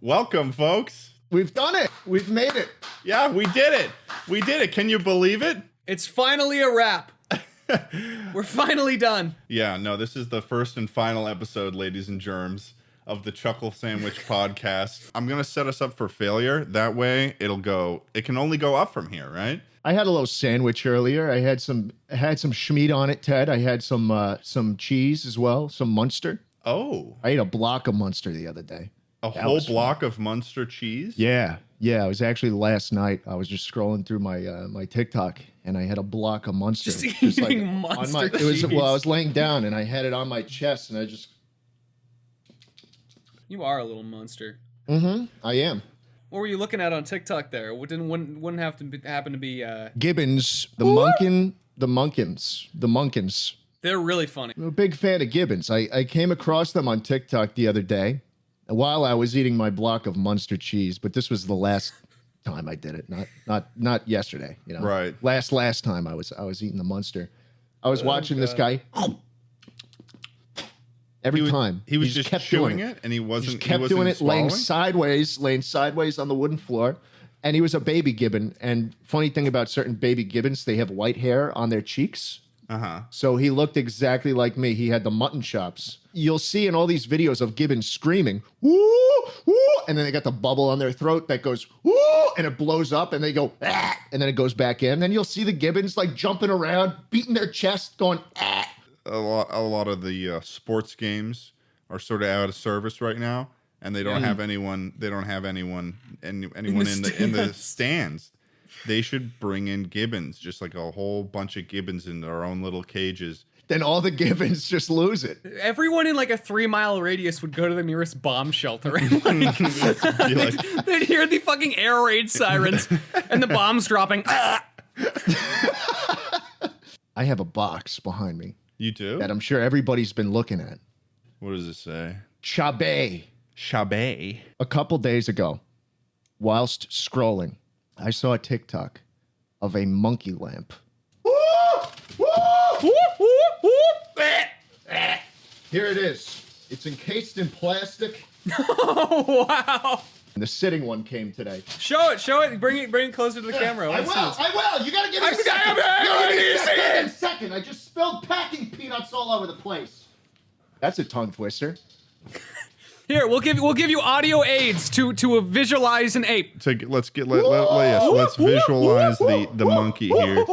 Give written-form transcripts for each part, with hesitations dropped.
Welcome, folks. We've done it. We've made it. Yeah, we did it. We did it. Can you believe it? It's finally a wrap. We're finally done. Yeah, no, this is the first and final episode, ladies and germs, of the Chuckle Sandwich podcast. I'm going to set us up for failure. That way, it can only go up from here, right? I had a little sandwich earlier. I had some schmeat on it, Ted. I had some cheese as well, some Munster. Oh. I ate a block of Munster the other day. A whole block of Munster cheese? Yeah. It was actually last night. I was just scrolling through my TikTok, and I had a block of Munster. Just eating Munster cheese. I was laying down, and I had it on my chest, and I just... You are a little monster. Mm-hmm. I am. What were you looking at on TikTok there? Wouldn't have to happen to be Gibbons, the Munkins. They're really funny. I'm a big fan of Gibbons. I came across them on TikTok the other day while I was eating my block of Munster cheese, but this was the last time I did it, not yesterday. You know, right? Last time I was eating the Munster. I was watching this guy. Every time he just kept chewing it, and he wasn't doing it, swallowing? laying sideways on the wooden floor. And he was a baby gibbon. And funny thing about certain baby gibbons, they have white hair on their cheeks. So he looked exactly like me. He had the mutton chops. You'll see in all these videos of gibbons screaming, woo, woo, and then they got the bubble on their throat that goes, woo, and it blows up, and they go, ah, and then it goes back in. Then you'll see the gibbons like jumping around, beating their chest, going, ah. A lot of the sports games are sort of out of service right now, and they don't have anyone. They don't have anyone in the stands. They should bring in gibbons, just like a whole bunch of gibbons in their own little cages. Then all the gibbons just lose it. Everyone in like a 3-mile radius would go to the nearest bomb shelter and they'd hear the fucking air raid sirens and the bombs dropping. I have a box behind me. You do? That I'm sure everybody's been looking at. What does it say? Chabé. A couple days ago, whilst scrolling, I saw a TikTok of a monkey lamp. Here it is. It's encased in plastic. Oh, wow. And the sitting one came today. Show it. Bring it closer to the camera. I will. You gotta give me a second. I just spilled packing peanuts all over the place. That's a tongue twister. Here, we'll give you audio aids to visualize an ape. Let's visualize the monkey here.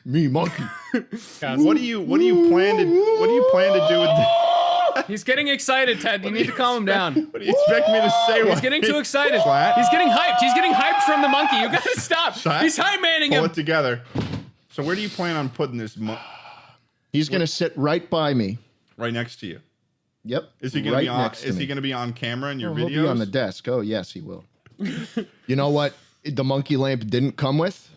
Me monkey. What do you plan to do with this? He's getting excited, Ted. You need to calm him down. What do you expect me to say? He's getting too excited. Flat? He's getting hyped. He's getting hyped from the monkey. You gotta stop. Flat? He's hype-manning Pull him. it together. So where do you plan on putting this He's gonna sit right by me. Right next to you? Yep. Is he gonna be on? Is he gonna be on camera in your videos? He'll be on the desk. Oh yes, he will. You know what? The monkey lamp didn't come with.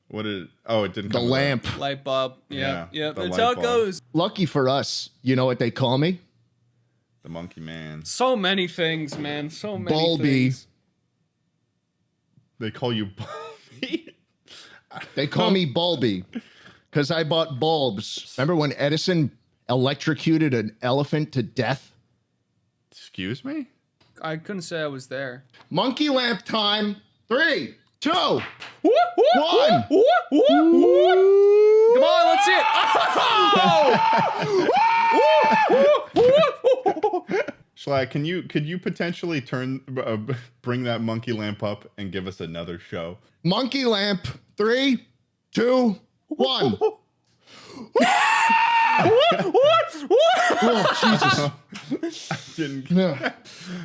What did? Oh, it didn't. The come lamp. With Light bulb. Yeah. the That's light how it bulb. goes. Lucky for us, you know what they call me? the monkey man. So many things, man. So many Bulby. things. They call you Bulby. They call me Bulby because I bought bulbs. Remember when Edison electrocuted an elephant to death? Excuse me? I couldn't say I was there. Monkey lamp time. 3, 2, 1. Come on, let's see it. Schlatt, could you potentially bring that monkey lamp up and give us another show? Monkey lamp. 3, 2, 1. Oh, Jesus.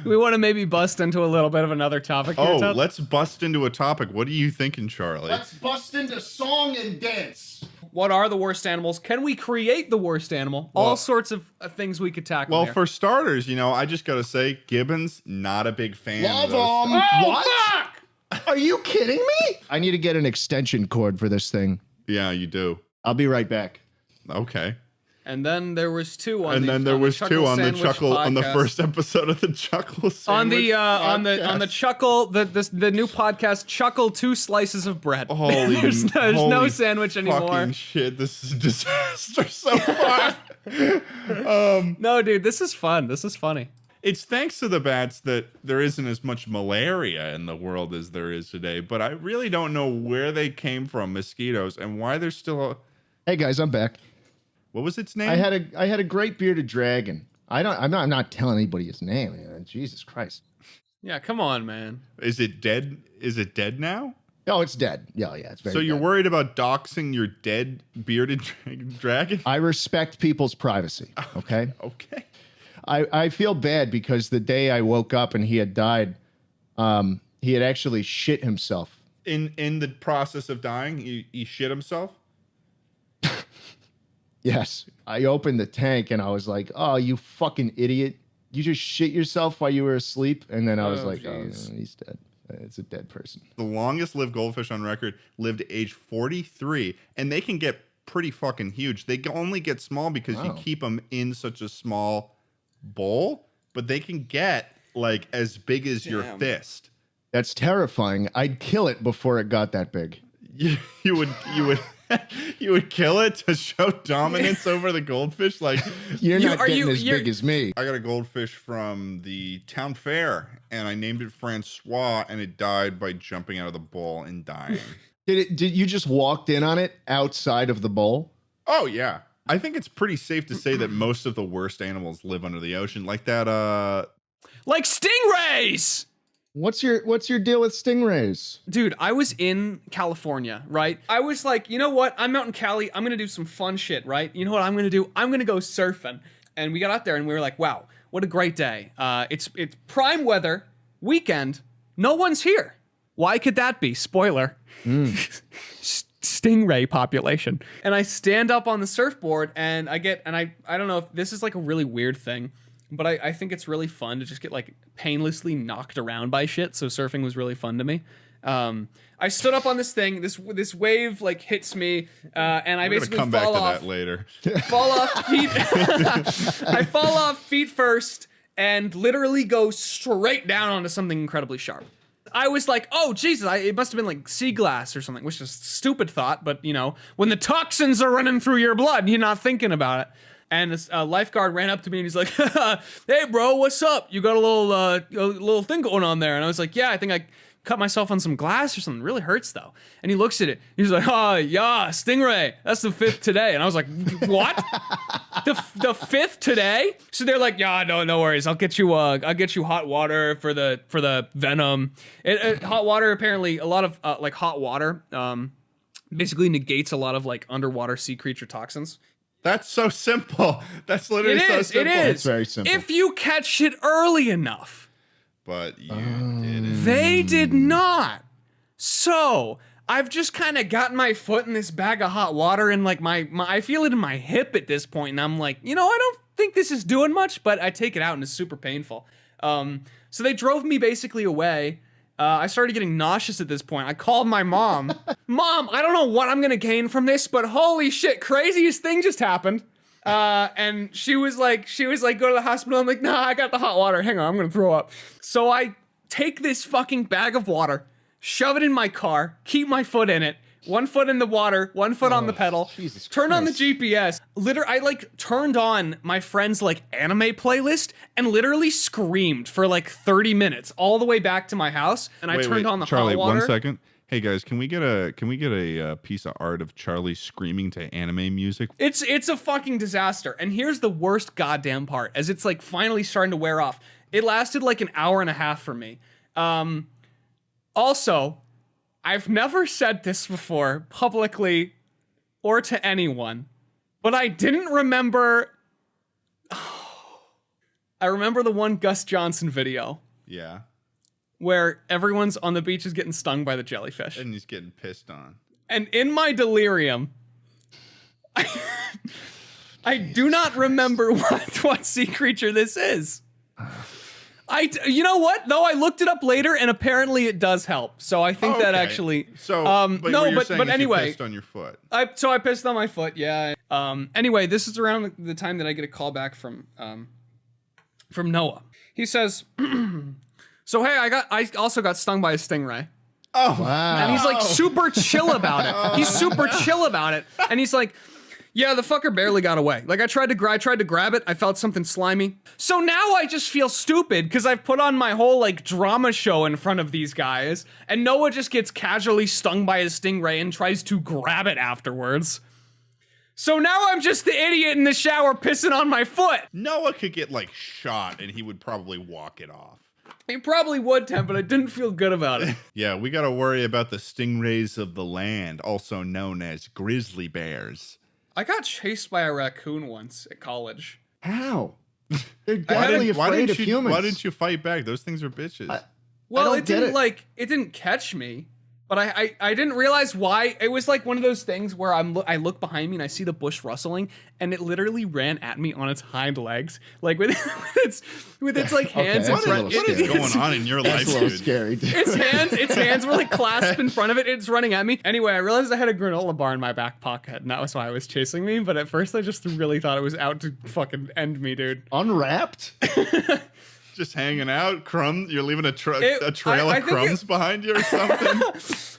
We want to maybe bust into a little bit of another topic here, Oh, Ted. let's bust into a topic. What are you thinking, Charlie? Let's bust into song and dance. What are the worst animals? Can we create the worst animal? All sorts of things we could tackle. Well, there. for starters, I just got to say, Gibbons, not a big fan Love of those. them. Oh, What? fuck! Are you kidding me? I need to get an extension cord for this thing. Yeah, you do. I'll be right back. Okay. And then there was two on And the then there was two on the Sandwich Chuckle on the podcast. first episode of the Chuckle Sandwich on the podcast. Chuckle the new podcast Chuckle 2 Slices of Bread. Holy, there's no holy sandwich anymore. Fucking shit! This is a disaster so far. No, dude, this is fun. This is funny. It's thanks to the bats that there isn't as much malaria in the world as there is today. But I really don't know where they came from, mosquitoes, and why they're still. Hey guys, I'm back. What was its name? I had a great bearded dragon. I'm not telling anybody his name. Jesus Christ. Yeah, come on, man. Is it dead? Is it dead now? Oh, it's dead. Yeah, it's very. So you're dead. worried about doxing your dead bearded dragon? I respect people's privacy. Okay. Okay. I feel bad because the day I woke up and he had died, he had actually shit himself. In the process of dying, he shit himself? Yes. I opened the tank and I was like, oh, you fucking idiot. You just shit yourself while you were asleep? And then I was like, geez. oh, he's dead. It's a dead person. The longest lived goldfish on record lived to age 43, and they can get pretty fucking huge. They only get small because you keep them in such a small bowl, but they can get like as big as your fist. That's terrifying. I'd kill it before it got that big. You would you would kill it to show dominance over the goldfish. Like You're not getting as big as me. I got a goldfish from the town fair, and I named it Francois, and it died by jumping out of the bowl and dying. Did you just walked in on it outside of the bowl? Oh yeah. I think it's pretty safe to say that most of the worst animals live under the ocean, like that. Like stingrays. What's your deal with stingrays? Dude, I was in California, right? I was like, you know what? I'm out in Cali. I'm going to do some fun shit, right? You know what I'm going to do? I'm going to go surfing. And we got out there and we were like, wow, what a great day. It's prime weather, weekend. No one's here. Why could that be? Spoiler. Stingray population. And I stand up on the surfboard and I don't know if this is like a really weird thing, but I think it's really fun to just get like painlessly knocked around by shit. So surfing was really fun to me. I stood up on this thing. This wave like hits me, and I basically come fall back off. to that later. Fall off feet. I fall off feet first, and literally go straight down onto something incredibly sharp. I was like, oh Jesus, it must have been like sea glass or something, which is a stupid thought, but you know, when the toxins are running through your blood, you're not thinking about it. And this lifeguard ran up to me and he's like, hey bro, what's up? You got a little thing going on there. And I was like, yeah, I think I cut myself on some glass or something. It really hurts though. And he looks at it. He's like, oh yeah, stingray. That's the 5th today. And I was like, what? the 5th today? So they're like, yeah, no worries. I'll get you hot water for the venom. Hot water, apparently a lot of like hot water basically negates a lot of like underwater sea creature toxins. That's so simple. That's literally so simple. It is. It's very simple. If you catch it early enough. But you didn't. They did not. So I've just kind of gotten my foot in this bag of hot water and like my I feel it in my hip at this point, and I'm like, you know, I don't think this is doing much, but I take it out and it's super painful. So they drove me basically away. I started getting nauseous at this point. I called my mom. Mom, I don't know what I'm gonna gain from this, but holy shit, craziest thing just happened. And she was like, go to the hospital. I'm like, nah, I got the hot water. Hang on, I'm gonna throw up. So I take this fucking bag of water, shove it in my car, keep my foot in it, 1 foot in the water, 1 foot on the pedal, Jesus turn on the Christ. GPS. I like turned on my friend's like anime playlist and literally screamed for like 30 minutes all the way back to my house. And I turned on the Charlie, hot water. 1 second. Hey guys, can we get a piece of art of Charlie screaming to anime music? It's a fucking disaster. And here's the worst goddamn part, as it's like finally starting to wear off. It lasted like an hour and a half for me. Also, I've never said this before publicly or to anyone, but I didn't remember. I remember the one Gus Johnson video Yeah. where everyone's on the beach is getting stung by the jellyfish. And he's getting pissed on. And in my delirium, I do not remember what sea creature this is. You know what? Though I looked it up later, and apparently it does help. So I think that actually. So, but anyway, you pissed on your foot. I pissed on my foot. Yeah. Anyway, this is around the time that I get a call back from Noah. He says, "So hey, I also got stung by a stingray." Oh, Wow. And he's like super chill about it. He's super chill about it. And he's like, Yeah, the fucker barely got away. Like I tried to grab it. I felt something slimy. So now I just feel stupid because I've put on my whole like drama show in front of these guys, and Noah just gets casually stung by a stingray and tries to grab it afterwards. So now I'm just the idiot in the shower pissing on my foot. Noah could get like shot and he would probably walk it off. He probably would, Tim, but I didn't feel good about it. Yeah, we got to worry about the stingrays of the land, also known as grizzly bears. I got chased by a raccoon once at college. How? They're definitely afraid of humans. Why didn't you fight back? Those things are bitches. Well, don't it get didn't it. it didn't catch me, but I didn't realize why. It was like one of those things where I look behind me and I see the bush rustling, and it literally ran at me on its hind legs, like with its like hands. that's in a front. little What is going on in your life, That's a little dude? scary, dude. Its hands were like clasped in front of it. It's running at me. Anyway, I realized I had a granola bar in my back pocket, and that was why it was chasing me. But at first, I just really thought it was out to fucking end me, dude. Unwrapped? Just hanging out, crumbs. You're leaving a trail I of think crumbs behind you or something.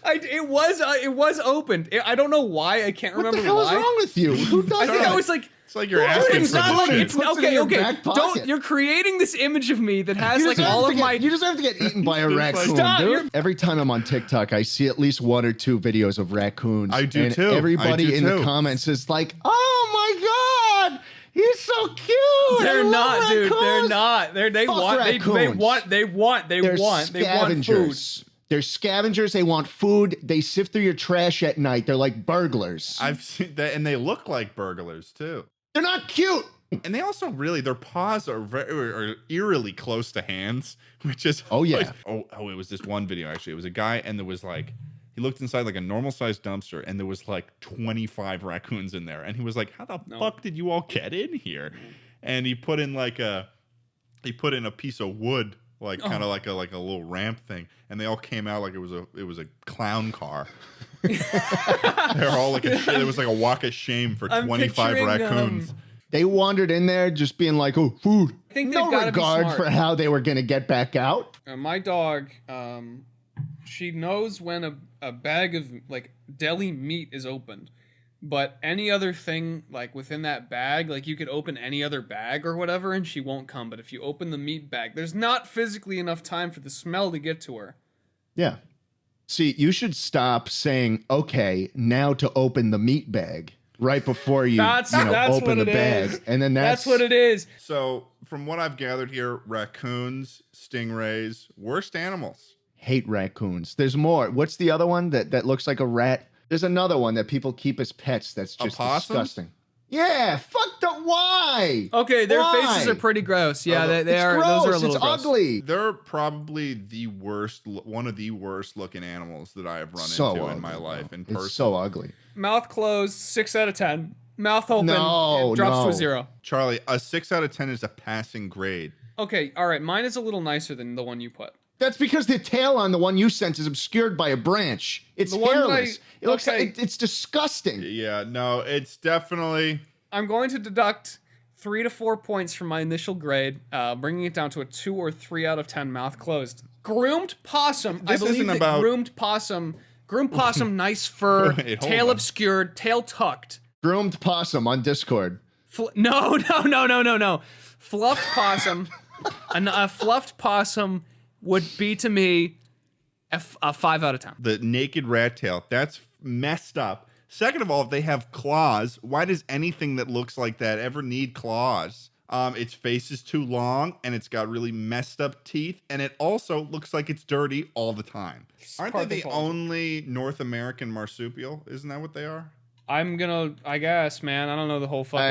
It was opened. I don't know why. I can't What remember the hell why. is wrong with you? Who does I think that? I was like. It's like you're Well, asking It's for not like shit. it's Puts it in okay. your Okay, back pocket. don't. You're creating this image of me that has You like deserve all to of get- my. You deserve to get eaten by a raccoon, Stop, dude. you're- Every time I'm on TikTok, I see at least 1 or 2 videos of raccoons. I do and too. Everybody I do in too. the comments is like, "Oh my god, he's so cute." They're I love not, dude. They're raccoons." not. They Fuck want. They raccoons. want. They're They want food. scavengers. They're scavengers. They want food. They sift through your trash at night. They're like burglars. I've seen that, and they look like burglars too. They're not cute. And they also really, their paws are are eerily close to hands, which is Oh, yeah. like- oh, it was this one video actually. It was a guy, and there was like, he looked inside like a normal sized dumpster, and there was like 25 raccoons in there, and he was like, "How the fuck did you all get in here?" And he put in a piece of wood, like kind of like a little ramp thing, and they all came out like it was a clown car. They're all like it was like a walk of shame for I'm 25 picturing, raccoons. They wandered in there just being like, "Oh, food." I think No they've gotta be regard smart. for how they were going to get back out. My dog, she knows when a bag of like deli meat is opened, but any other thing like within that bag, like you could open any other bag or whatever, and she won't come. But if you open the meat bag, there's not physically enough time for the smell to get to her. Yeah. See, you should stop saying, "Okay, now to open the meat bag." Right before you, That's open what the it bag. is. And then That's what it is. So, from what I've gathered here, raccoons, stingrays, worst animals. Hate raccoons. There's more. What's the other one that looks like a rat? There's another one that people keep as pets that's just Opossums? disgusting. Yeah, fuck the why? Okay, their Why? faces are pretty gross. Yeah, they It's are. gross. Those are a little it's gross. ugly. They're probably one of the worst looking animals that I have run So into in ugly, my life in person. It's so ugly. Mouth closed, 6 out of 10. Mouth open, No, it drops to no. a 0. Charlie, a 6 out of 10 is a passing grade. Okay, all right. Mine is a little nicer than the one you put. That's because the tail on the one you sent is obscured by a branch. It's The one that hairless. It looks okay. like it's disgusting. Yeah, no, it's definitely. I'm going to deduct 3 to 4 points from my initial grade, bringing it down to a 2 or 3 out of 10. Mouth closed. Groomed possum. This I believe isn't that about- groomed possum, nice fur, Wait, hold tail on. obscured, tail tucked. Groomed possum on Discord. No. Fluffed possum. A fluffed possum would be to me a 5 out of 10. The naked rat tail. That's messed up. Second of all, if they have claws, why does anything that looks like that ever need claws? Its face is too long, and it's got really messed up teeth, and it also looks like it's dirty all the time. Aren't they part of the the fault. only North American marsupial? Isn't that what they are? I guess, man. I don't know the whole fucking